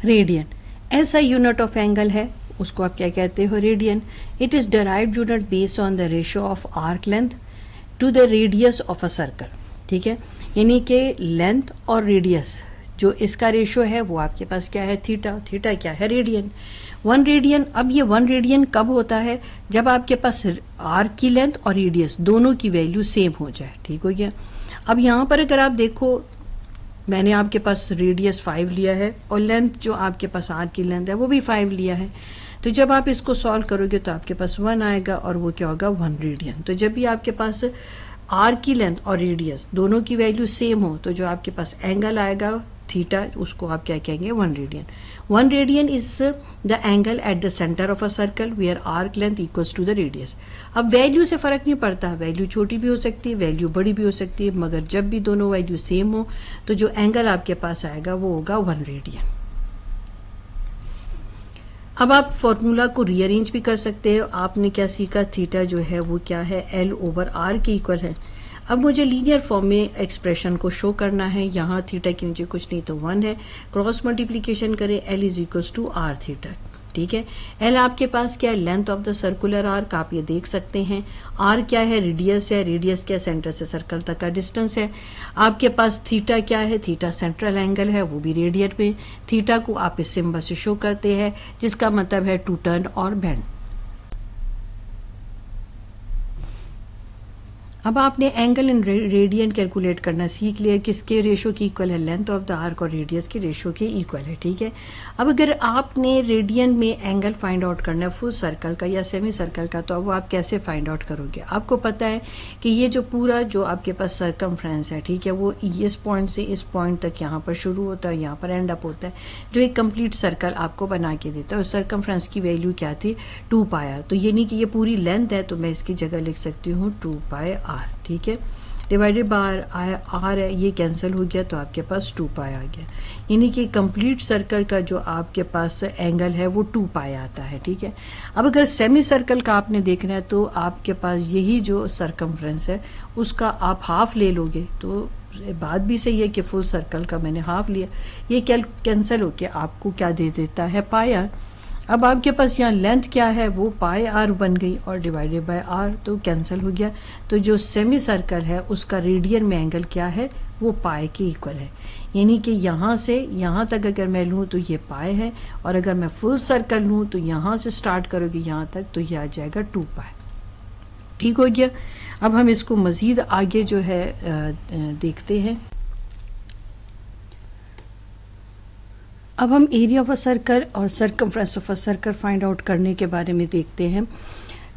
Radian. ऐसा unit of angle है, उसको आप क्या कहते हो, radian. It is derived unit based on the ratio of arc length to the radius of a circle, ठीक है। यानी कि लेंथ और रेडियस जो इसका रेशियो है वो आपके पास क्या है, थीटा। थीटा क्या है, रेडियन। 1 रेडियन। अब ये 1 रेडियन कब होता है, जब आपके पास आर्क की लेंथ और रेडियस दोनों की वैल्यू सेम हो जाए, ठीक हो गया। अब यहाँ पर अगर आप देखो, मैंने आपके पास रेडियस 5 लिया है और लेंथ जो आपके पास आर्क की लेंथ है वो भी 5 लिया है, तो जब आप इसको सॉल्व करोगे तो आपके पास 1 आएगा और वो क्या होगा, 1 रेडियन। तो जब भी आपके पास आर्क की लेंथ और रेडियस दोनों की वैल्यू सेम हो तो जो आपके पास एंगल आएगा थीटा, उसको आप क्या कहेंगे, 1 radian. 1 radian is the angle at the centre of a circle where arc length equals to the radius. अब वैल्यू से फर्क नहीं पड़ता, वैल्यू छोटी भी हो सकती है, वैल्यू बड़ी भी हो सकती है, मगर जब भी दोनों वैल्यू सेम हो तो जो एंगल आपके पास आएगा वो होगा 1 रेडियन। अब आप फॉर्मूला को रीअरेंज भी कर सकते हो। आपने क्या सीखा, थीटा जो है वो क्या है, L/R के इक्वल है। अब मुझे लीनियर फॉर्म में एक्सप्रेशन को शो करना है। यहाँ थीटा के नीचे कुछ नहीं तो 1 है, क्रॉस मल्टीप्लीकेशन करें, L = R थीटा, ठीक है। L आपके पास क्या है, length of the circular arc, आप ये देख सकते हैं। R क्या है, रेडियस है, रेडियस क्या, सेंटर से सर्कल तक का डिस्टेंस है। आपके पास थीटा क्या है, थीटा सेंट्रल एंगल है, वो भी रेडियन में। थीटा को आप इस सिंबल से शो करते हैं जिसका मतलब है टू टर्न और बेंड। अब आपने एंगल इन रेडियन कैलकुलेट करना सीख लिया, किसके रेशियो की इक्वल है, लेंथ ऑफ द आर्क और रेडियस के रेशियो के इक्वल है, ठीक है। अब अगर आपने रेडियन में एंगल फाइंड आउट करना है फुल सर्कल का या सेमी सर्कल का, तो अब आप कैसे फाइंड आउट करोगे। आपको पता है कि ये जो पूरा जो आपके पास सर्कमफ्रेंस है, ठीक है, वो इस पॉइंट से इस पॉइंट तक यहाँ पर शुरू होता है, यहाँ पर एंड अप होता है, जो एक कंप्लीट सर्कल आपको बना के देता है। और सर्कमफ्रेंस की वैल्यू क्या थी, 2πr। तो ये नहीं कि ये पूरी लेंथ है, तो मैं इसकी जगह लिख सकती हूँ 2πr, ठीक है, डिवाइडेड बाय आर है, ये कैंसिल हो गया तो आपके पास 2π आ गया। यानी कि कंप्लीट सर्कल का जो आपके पास एंगल है वो 2π आता है, ठीक है। अब अगर सेमी सर्कल का आपने देखना है तो आपके पास यही जो सर्कमफ्रेंस है उसका आप हाफ ले लोगे, तो बात भी सही है कि फुल सर्कल का मैंने हाफ लिया, ये कैंसिल होके आपको क्या दे देता है, πr। अब आपके पास यहाँ लेंथ क्या है, वो πr बन गई और डिवाइडेड बाय r, तो कैंसिल हो गया। तो जो सेमी सर्कल है उसका रेडियन में एंगल क्या है, वो π के इक्वल है। यानी कि यहाँ से यहाँ तक अगर मैं लूँ तो ये π है, और अगर मैं फुल सर्कल लूँ तो यहाँ से स्टार्ट करोगे यहाँ तक तो ये आ जाएगा 2π, ठीक हो गया। अब हम इसको मज़ीद आगे जो है देखते हैं। अब हम एरिया ऑफ अ सर्कल और circumference of a circle find out करने के बारे में देखते हैं।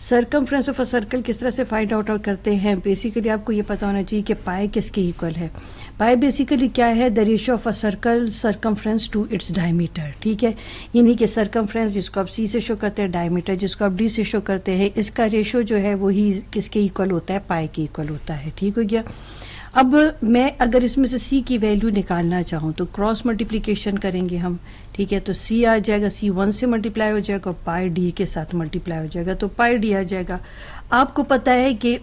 सर्कमफ्रेंस ऑफ अ सर्कल किस तरह से फाइंड आउट करते हैं। बेसिकली आपको ये पता होना चाहिए कि पाई किसके इक्वल है। पाई बेसिकली क्या है, the ratio of a circle circumference to its diameter, ठीक है। यानी कि सर्कमफ्रेंस जिसको आप सी से शो करते हैं, डायमीटर जिसको आप डी से शो करते हैं, इसका रेशियो जो है वही किसके इक्वल होता है, पाई के इक्वल होता है, ठीक हो गया। अब मैं अगर इसमें से c की वैल्यू निकालना चाहूँ तो क्रॉस मल्टीप्लिकेशन करेंगे हम, ठीक है। तो c आ जाएगा, c 1 से मल्टीप्लाई हो जाएगा और पाई d के साथ मल्टीप्लाई हो जाएगा, तो पाई d आ जाएगा। आपको पता है कि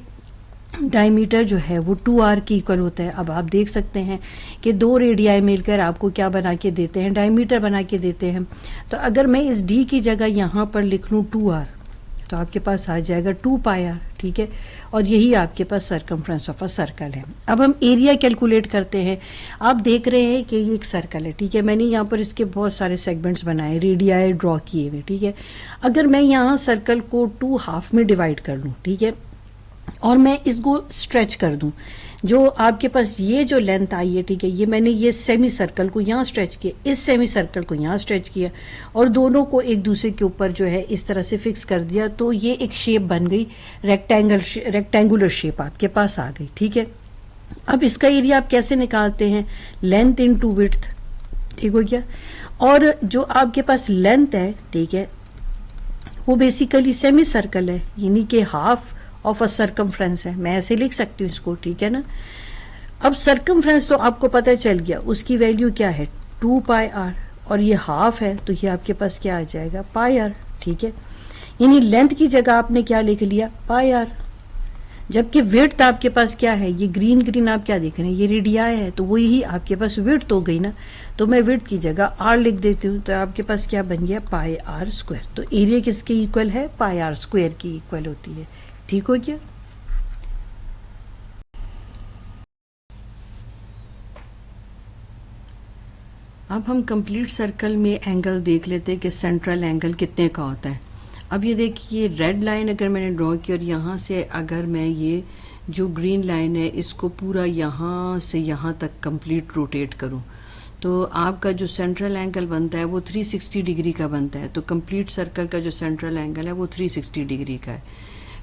डायमीटर जो है वो 2r के इक्वल होता है। अब आप देख सकते हैं कि दो रेडियाई मिलकर आपको क्या बना के देते हैं, डायमीटर बना के देते हैं। तो अगर मैं इस d की जगह यहाँ पर लिख लूँ 2r, तो आपके पास आ जाएगा 2πr, ठीक है। और यही आपके पास सर्कमफ्रेंस ऑफ अ सर्कल है। अब हम एरिया कैलकुलेट करते हैं। आप देख रहे हैं कि ये एक सर्कल है, ठीक है। मैंने यहाँ पर इसके बहुत सारे सेगमेंट्स बनाए, रेडियाई ड्रॉ किए हुए, ठीक है। अगर मैं यहाँ सर्कल को 2 हाफ में डिवाइड कर लूँ, ठीक है, और मैं इसको स्ट्रेच कर दूँ, जो आपके पास ये जो लेंथ आई है, ठीक है, ये मैंने ये सेमी सर्कल को यहाँ स्ट्रेच किया, इस सेमी सर्कल को यहाँ स्ट्रेच किया और दोनों को एक दूसरे के ऊपर जो है इस तरह से फिक्स कर दिया, तो ये एक शेप बन गई, रेक्टेंगुलर शेप आपके पास आ गई, ठीक है। अब इसका एरिया आप कैसे निकालते हैं, लेंथ इनटू विड्थ, ठीक हो गया। और जो आपके पास लेंथ है, ठीक है, वो बेसिकली सेमी सर्कल है, यानी कि हाफ ऑफ अ सर्कमफ्रेंस है, मैं ऐसे लिख सकती हूँ इसको, ठीक है ना। अब सर्कमफ्रेंस तो आपको पता चल गया, उसकी वैल्यू क्या है 2πr, और ये हाफ है तो ये आपके पास क्या आ जाएगा πr, ठीक है। यानी लेंथ की जगह आपने क्या लिख लिया πr। जबकि विड्थ आपके पास क्या है, ये ग्रीन ग्रीन आप क्या देख रहे हैं, ये रेडियाई है, तो वही आपके पास विड्थ हो गई ना। तो मैं विड्थ की जगह आर लिख देती हूँ, तो आपके पास क्या बन गया, पाई आर स्क्वायर। तो एरिया किसके इक्वल है, पाई आर स्क्वायर की इक्वल होती है। ठीक हो गया। अब हम कंप्लीट सर्कल में एंगल देख लेते हैं कि सेंट्रल एंगल कितने का होता है। अब ये देखिए रेड लाइन अगर मैंने ड्रॉ की और यहाँ से अगर मैं ये जो ग्रीन लाइन है इसको पूरा यहाँ से यहाँ तक कंप्लीट रोटेट करूँ, तो आपका जो सेंट्रल एंगल बनता है वो 360 डिग्री का बनता है। तो कंप्लीट सर्कल का जो सेंट्रल एंगल है वो 360 डिग्री का है।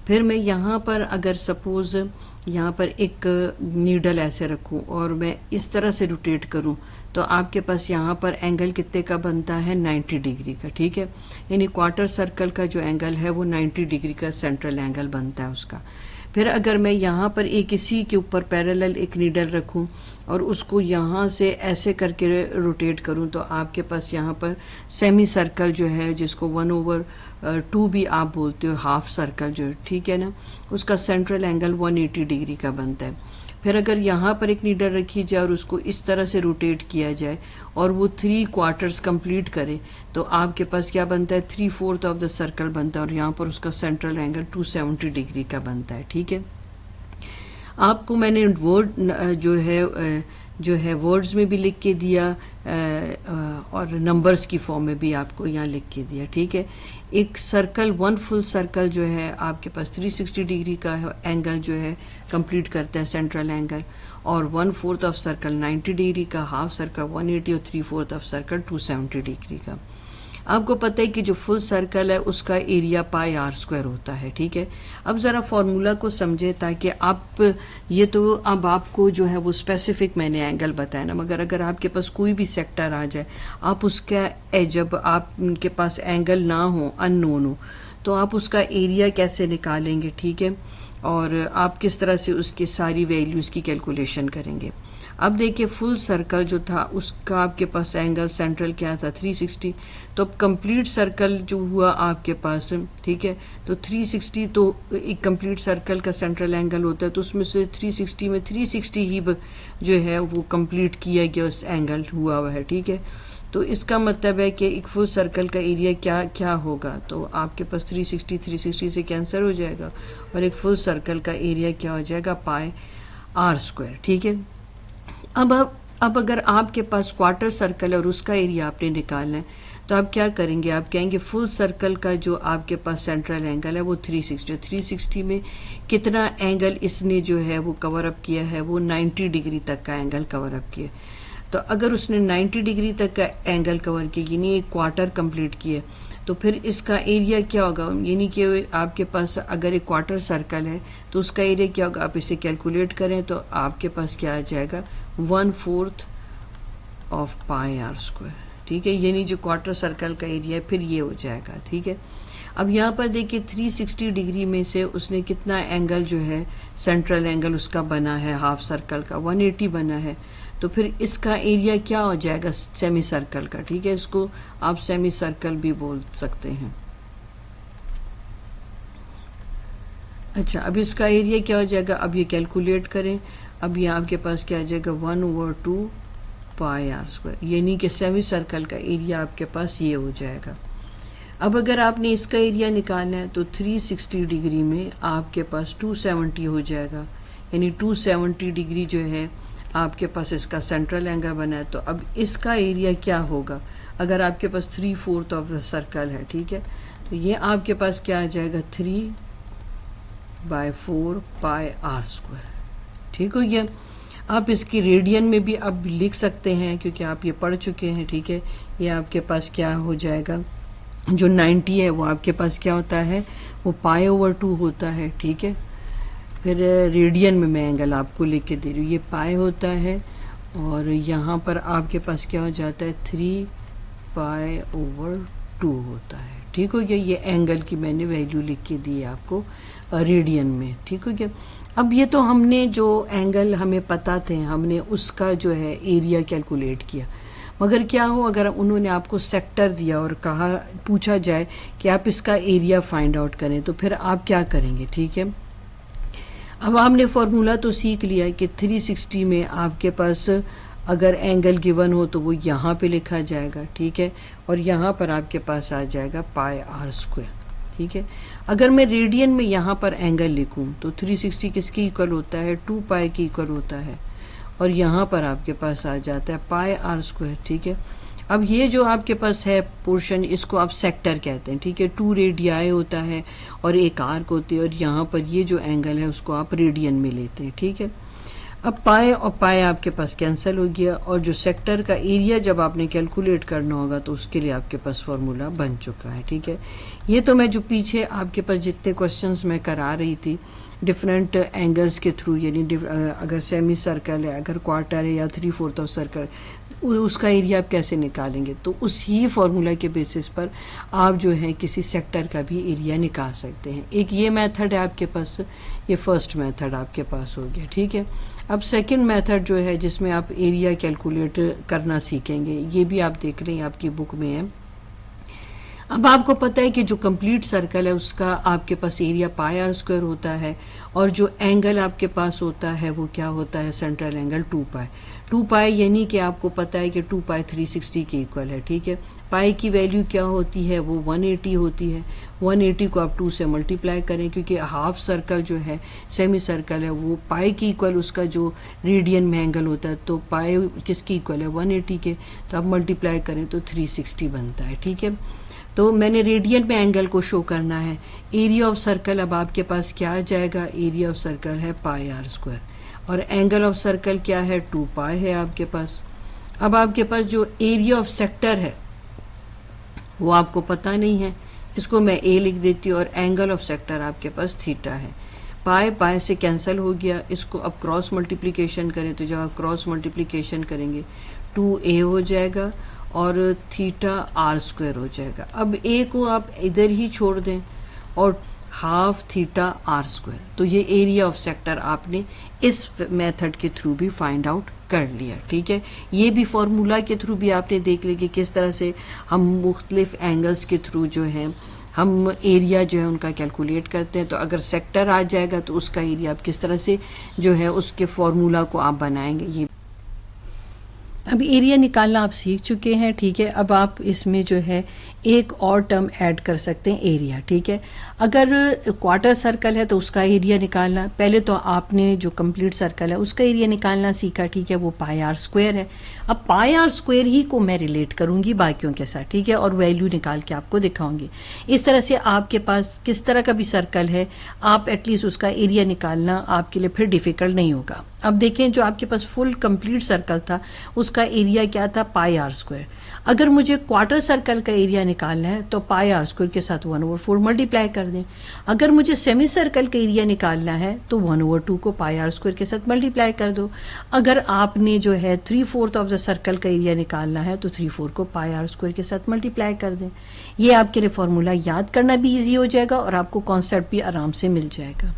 फिर मैं यहाँ पर अगर सपोज़ यहाँ पर एक नीडल ऐसे रखूँ और मैं इस तरह से रोटेट करूँ, तो आपके पास यहाँ पर एंगल कितने का बनता है, 90 डिग्री का। ठीक है, यानी क्वार्टर सर्कल का जो एंगल है वो 90 डिग्री का सेंट्रल एंगल बनता है उसका। फिर अगर मैं यहाँ पर एक इसी के ऊपर पैरेलल एक नीडल रखूँ और उसको यहाँ से ऐसे करके रोटेट करूँ, तो आपके पास यहाँ पर सेमी सर्कल जो है, जिसको 1/2 भी आप बोलते हो, हाफ सर्कल जो, ठीक है ना, उसका सेंट्रल एंगल 180 डिग्री का बनता है। फिर अगर यहाँ पर एक नीडल रखी जाए और उसको इस तरह से रोटेट किया जाए और वो 3 क्वार्टर्स कंप्लीट करे, तो आपके पास क्या बनता है, 3/4 ऑफ द सर्कल बनता है और यहाँ पर उसका सेंट्रल एंगल 270 डिग्री का बनता है। ठीक है, आपको मैंने वर्ड जो है वर्ड्स में भी लिख के दिया और नंबर्स की फॉर्म में भी आपको यहाँ लिख के दिया। ठीक है, एक सर्कल, 1 फुल सर्कल जो है आपके पास 360 डिग्री का एंगल जो है कंप्लीट करता है सेंट्रल एंगल, और 1/4 ऑफ सर्कल 90 डिग्री का, हाफ सर्कल 180 और 3/4 ऑफ सर्कल 270 डिग्री का। आपको पता है कि जो फुल सर्कल है उसका एरिया पाई आर स्क्वायर होता है। ठीक है, अब ज़रा फॉर्मूला को समझे ताकि आप, ये तो अब आपको जो है वो स्पेसिफिक मैंने एंगल बताया ना, मगर अगर आपके पास कोई भी सेक्टर आ जाए, आप उसका जब आपके पास एंगल ना हो, अननोन हो, तो आप उसका एरिया कैसे निकालेंगे। ठीक है, और आप किस तरह से उसकी सारी वैल्यूज़ की कैलकुलेशन करेंगे। अब देखिए फुल सर्कल जो था उसका आपके पास एंगल सेंट्रल क्या था, 360। तो अब कंप्लीट सर्कल जो हुआ आपके पास, ठीक है, तो 360 तो एक कंप्लीट सर्कल का सेंट्रल एंगल होता है, तो उसमें से 360 में 360 ही जो है वो कंप्लीट किया गया उस एंगल हुआ हुआ है। ठीक है, तो इसका मतलब है कि एक फुल सर्कल का एरिया क्या क्या होगा, तो आपके पास 360 से कैंसिल हो जाएगा और एक फुल सर्कल का एरिया क्या हो जाएगा, पाई आर स्क्वायर। ठीक है, अब अगर आपके पास क्वार्टर सर्कल है और उसका एरिया आपने निकालना है, तो आप क्या करेंगे, आप कहेंगे फुल सर्कल का जो आपके पास सेंट्रल एंगल है वो 360 में कितना एंगल इसने जो है वो कवर अप किया है, वो 90 डिग्री तक का एंगल कवर अप किया। तो अगर उसने 90 डिग्री तक का एंगल कवर किया, यानी एक क्वार्टर कंप्लीट किया, तो फिर इसका एरिया क्या होगा, यानी कि आपके पास अगर एक क्वार्टर सर्कल है तो उसका एरिया क्या होगा, आप इसे कैलकुलेट करें तो आपके पास क्या आ जाएगा, 1/4 ऑफ पाई आर स्क्वायर। ठीक है, यानी जो क्वार्टर सर्कल का एरिया है फिर ये हो जाएगा। ठीक है, अब यहाँ पर देखिए 360 डिग्री में से उसने कितना एंगल जो है सेंट्रल एंगल उसका बना है, हाफ सर्कल का 180 बना है, तो फिर इसका एरिया क्या हो जाएगा सेमी सर्कल का। ठीक है, इसको आप सेमी सर्कल भी बोल सकते हैं। अच्छा, अब इसका एरिया क्या हो जाएगा, अब ये कैलकुलेट करें। अब ये आपके पास क्या आ जाएगा, 1/2 पाई आर स्क्वायर, यानी कि सेमी सर्कल का एरिया आपके पास ये हो जाएगा। अब अगर आपने इसका एरिया निकालना है तो 360 डिग्री में आपके पास 270 हो जाएगा, यानी 270 डिग्री जो है आपके पास इसका सेंट्रल एंगल बना है। तो अब इसका एरिया क्या होगा, अगर आपके पास 3/4 ऑफ द सर्कल है, ठीक है, तो ये आपके पास क्या आ जाएगा, 3/4 पाई आर स्क्वायर। ठीक हो गया। आप इसकी रेडियन में भी अब लिख सकते हैं क्योंकि आप ये पढ़ चुके हैं। ठीक है, ये आपके पास क्या हो जाएगा, जो 90 है वो आपके पास क्या होता है, वो पाई/2 होता है। ठीक है, फिर रेडियन में मैं एंगल आपको लिख के दे रही हूँ, ये पाई होता है और यहाँ पर आपके पास क्या हो जाता है, 3π/2 होता है। ठीक हो गया, ये एंगल की मैंने वैल्यू लिख के दी है आपको रेडियन में। ठीक हो गया। अब ये तो हमने जो एंगल हमें पता थे हमने उसका जो है एरिया कैलकुलेट किया, मगर क्या हो अगर उन्होंने आपको सेक्टर दिया और कहा, पूछा जाए कि आप इसका एरिया फाइंड आउट करें, तो फिर आप क्या करेंगे। ठीक है, अब हमने फॉर्मूला तो सीख लिया कि 360 में आपके पास अगर एंगल गिवन हो तो वो यहाँ पे लिखा जाएगा, ठीक है, और यहाँ पर आपके पास आ जाएगा पाई आर स्क्वायर, ठीक है। अगर मैं रेडियन में यहाँ पर एंगल लिखूँ तो 360 किसके इक्वल होता है, 2 पाई के इक्वल होता है, और यहाँ पर आपके पास आ जाता है पाई आर स्क्वायर, ठीक है। अब ये जो आपके पास है पोर्शन, इसको आप सेक्टर कहते हैं, ठीक है। 2 रेडियाई होता है और एक आर्क होती है, और यहाँ पर ये जो एंगल है उसको आप रेडियन में लेते हैं, ठीक है। अब पाए और पाए आपके पास कैंसिल हो गया, और जो सेक्टर का एरिया जब आपने कैलकुलेट करना होगा तो उसके लिए आपके पास फॉर्मूला बन चुका है, ठीक है। ये तो मैं जो पीछे आपके पास जितने क्वेश्चंस मैं करा रही थी डिफरेंट एंगल्स के थ्रू, यानी अगर सेमी सर्कल है, अगर क्वार्टर है या 3/4 ऑफ सर्कल, उसका एरिया आप कैसे निकालेंगे, तो उसी फॉर्मूला के बेसिस पर आप जो है किसी सेक्टर का भी एरिया निकाल सकते हैं। एक ये मेथड है आपके पास, ये फर्स्ट मेथड आपके पास हो गया, ठीक है। अब सेकंड मेथड जो है जिसमें आप एरिया कैलकुलेट करना सीखेंगे, ये भी आप देख रहे हैं आपकी बुक में है। अब आपको पता है कि जो कंप्लीट सर्कल है उसका आपके पास एरिया पाई आर स्क्वायर होता है, और जो एंगल आपके पास होता है वो क्या होता है, सेंट्रल एंगल 2 पाई। 2 पाई यानी कि आपको पता है कि 2 पाई 360 के इक्वल है, ठीक है। पाई की वैल्यू क्या होती है, वो 180 होती है। 180 को आप 2 से मल्टीप्लाई करें, क्योंकि हाफ सर्कल जो है सेमी सर्कल है वो पाई की इक्वल उसका जो रेडियन में एंगल होता है, तो पाई किसकी इक्वल है, 180 के, तो आप मल्टीप्लाई करें तो 360 बनता है, ठीक है। तो मैंने रेडियन में एंगल को शो करना है। एरिया ऑफ सर्कल अब आपके पास क्या आ जाएगा, एरिया ऑफ सर्कल है पाई आर स्क्वायर, और एंगल ऑफ सर्कल क्या है, 2 पाई है आपके पास। अब आपके पास जो एरिया ऑफ सेक्टर है वो आपको पता नहीं है, इसको मैं ए लिख देती हूँ, और एंगल ऑफ सेक्टर आपके पास थीटा है। पाई पाई से कैंसिल हो गया, इसको अब क्रॉस मल्टीप्लिकेशन करें तो जब आप क्रॉस मल्टीप्लिकेशन करेंगे 2a हो जाएगा और थीटा आर स्क्वायर हो जाएगा। अब a को आप इधर ही छोड़ दें और हाफ थीटा आर स्क्वायर, तो ये एरिया ऑफ सेक्टर आपने इस मेथड के थ्रू भी फाइंड आउट कर लिया, ठीक है। ये भी फॉर्मूला के थ्रू भी आपने देख लिया कि किस तरह से हम मुख्तलिफ एंगल्स के थ्रू जो है हम एरिया जो है उनका कैलकुलेट करते हैं। तो अगर सेक्टर आ जाएगा तो उसका एरिया आप किस तरह से जो है उसके फॉर्मूला को आप बनाएंगे। ये अब एरिया निकालना आप सीख चुके हैं, ठीक है। अब आप इसमें जो है एक और टर्म ऐड कर सकते हैं, एरिया, ठीक है। अगर क्वार्टर सर्कल है तो उसका एरिया निकालना, पहले तो आपने जो कंप्लीट सर्कल है उसका एरिया निकालना सीखा, ठीक है, वो पाई आर स्क्वायर है। अब पाई आर स्क्वायर ही को मैं रिलेट करूंगी बाकियों के साथ, ठीक है, और वैल्यू निकाल के आपको दिखाऊंगी। इस तरह से आपके पास किस तरह का भी सर्कल है, आप एटलीस्ट उसका एरिया निकालना आपके लिए फिर डिफिकल्ट नहीं होगा। अब देखें, जो आपके पास फुल कंप्लीट सर्कल था उसका एरिया क्या था, पाई आर स्क्वायर। अगर मुझे क्वार्टर सर्कल का एरिया निकालना है तो पाई आर स्क्वायर के साथ 1/4 मल्टीप्लाई कर दें। अगर मुझे सेमी सर्कल का एरिया निकालना है तो 1/2 को पाई आर स्क्वायर के साथ मल्टीप्लाई कर दो। अगर आपने जो है 3/4 ऑफ द सर्कल का एरिया निकालना है तो 3/4 को पाई आर स्क्वायर के साथ मल्टीप्लाई कर दें। ये आपके लिए फॉर्मूला याद करना भी ईजी हो जाएगा और आपको कॉन्सेप्ट भी आराम से मिल जाएगा।